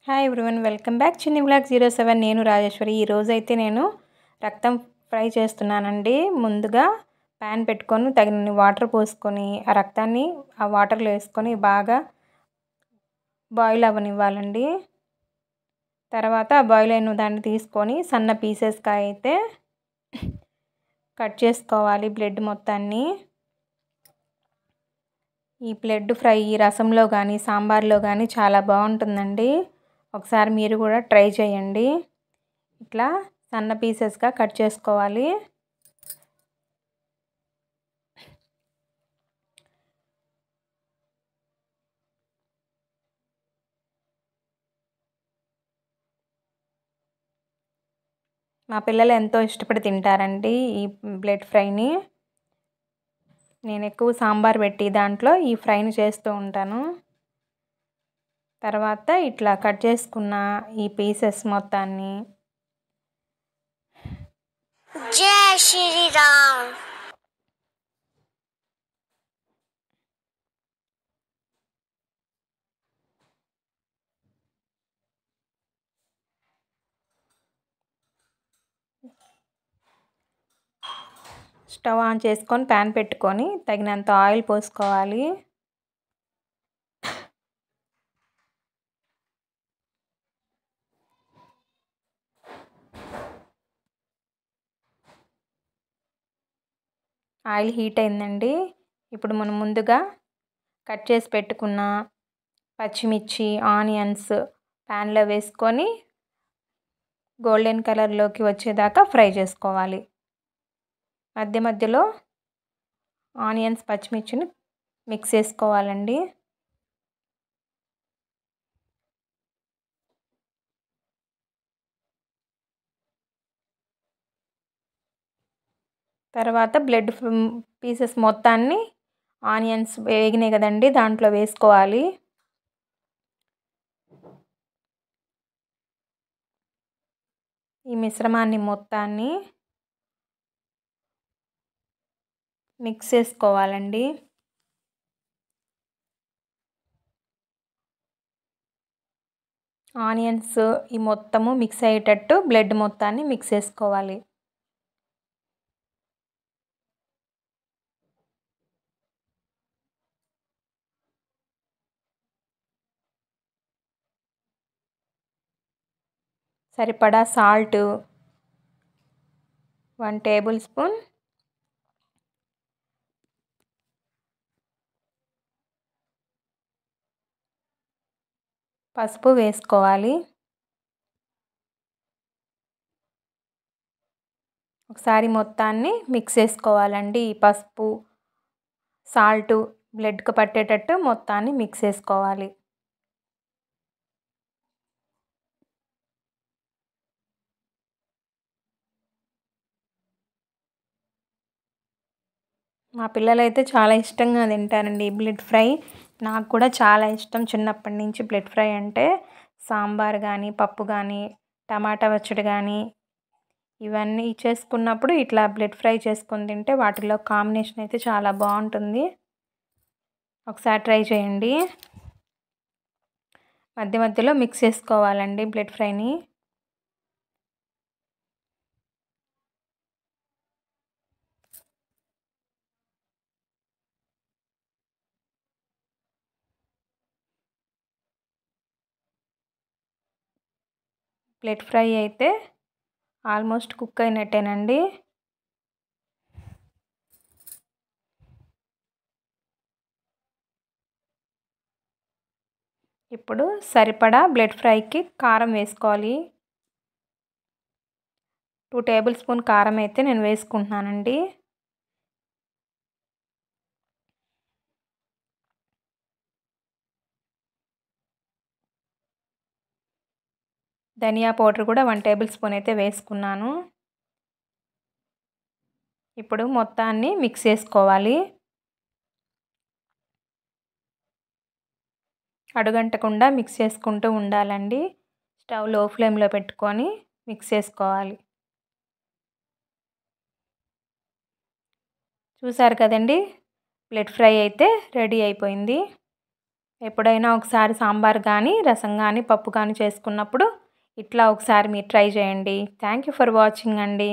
Hi everyone, welcome back చిన్ని blog 07. నేను రాజేశ్వరి. ఈరోజైతే నేను రక్తం ఫ్రై చేస్తున్నానండి. ముందుగా ప్యాన్ పెట్టుకొని తగినన్ని వాటర్ పోసుకొని ఆ రక్తాన్ని ఆ వాటర్లో వేసుకొని బాగా బాయిల్ అవ్వనివ్వాలండి. తర్వాత ఆ బాయిల్ అయిన దాన్ని తీసుకొని సన్న పీసెస్గా అయితే కట్ చేసుకోవాలి బ్లడ్ మొత్తాన్ని. ఈ బ్లడ్ ఫ్రై రసంలో కానీ సాంబార్లో కానీ చాలా బాగుంటుందండి. ఒకసారి మీరు కూడా ట్రై చేయండి. ఇట్లా సన్న పీసెస్గా కట్ చేసుకోవాలి. మా పిల్లలు ఎంతో ఇష్టపడి తింటారండి ఈ బ్లడ్ ఫ్రైని. నేను ఎక్కువ సాంబార్ పెట్టి దాంట్లో ఈ ఫ్రైని చేస్తూ ఉంటాను. తర్వాత ఇట్లా కట్ చేసుకున్న ఈ పీసెస్ మొత్తాన్ని జై శ్రీరామ్ స్టవ్ ఆన్ చేసుకొని ప్యాన్ పెట్టుకొని తగినంత ఆయిల్ పోసుకోవాలి. ఆయిల్ హీట్ అయిందండి. ఇప్పుడు మనం ముందుగా కట్ చేసి పెట్టుకున్న పచ్చిమిర్చి, ఆనియన్స్ ప్యాన్లో వేసుకొని గోల్డెన్ కలర్లోకి వచ్చేదాకా ఫ్రై చేసుకోవాలి. మధ్య మధ్యలో ఆనియన్స్, పచ్చిమిర్చిని మిక్స్ చేసుకోవాలండి. తర్వాత బ్లడ్ పీసెస్ మొత్తాన్ని ఆనియన్స్ వేగినాయి కదండి, దాంట్లో వేసుకోవాలి. ఈ మిశ్రమాన్ని మొత్తాన్ని మిక్స్ చేసుకోవాలండి. ఆనియన్స్ ఈ మొత్తము మిక్స్ అయ్యేటట్టు బ్లడ్ మొత్తాన్ని మిక్స్ చేసుకోవాలి. సరిపడా సాల్ట్ 1 టేబుల్ స్పూన్, పసుపు వేసుకోవాలి. ఒకసారి మొత్తాన్ని మిక్స్ చేసుకోవాలండి. ఈ పసుపు, సాల్ట్ బ్లడ్కి పట్టేటట్టు మొత్తాన్ని మిక్స్ చేసుకోవాలి. మా పిల్లలైతే చాలా ఇష్టంగా తింటారండి ఈ బ్లడ్ ఫ్రై. నాకు కూడా చాలా ఇష్టం చిన్నప్పటి నుంచి బ్లడ్ ఫ్రై అంటే. సాంబార్ కానీ, పప్పు కానీ, టమాటా పచ్చడి కానీ ఇవన్నీ చేసుకున్నప్పుడు ఇట్లా బ్లడ్ ఫ్రై చేసుకొని తింటే వాటిలో కాంబినేషన్ అయితే చాలా బాగుంటుంది. ఒకసారి ట్రై చేయండి. మధ్య మధ్యలో మిక్స్ చేసుకోవాలండి బ్లడ్ ఫ్రైని. బ్లడ్ ఫ్రై అయితే ఆల్మోస్ట్ కుక్ అయినట్టేనండి. ఇప్పుడు సరిపడా బ్లడ్ ఫ్రైకి కారం వేసుకోవాలి. 2 టేబుల్ స్పూన్ కారం అయితే నేను వేసుకుంటున్నానండి. ధనియా పౌడర్ కూడా 1 టేబుల్ స్పూన్ అయితే వేసుకున్నాను. ఇప్పుడు మొత్తాన్ని మిక్స్ చేసుకోవాలి. అడుగంటకుండా మిక్స్ చేసుకుంటూ ఉండాలండి. స్టవ్ లో ఫ్లేమ్లో పెట్టుకొని మిక్స్ చేసుకోవాలి. చూసారు కదండి, బ్లడ్ ఫ్రై అయితే రెడీ అయిపోయింది. ఎప్పుడైనా ఒకసారి సాంబార్ కానీ రసం కానీ పప్పు కానీ చేసుకున్నప్పుడు ఇట్లా ఒకసారి మీరు ట్రై చేయండి. థ్యాంక్ యూ ఫర్ వాచింగ్ అండి.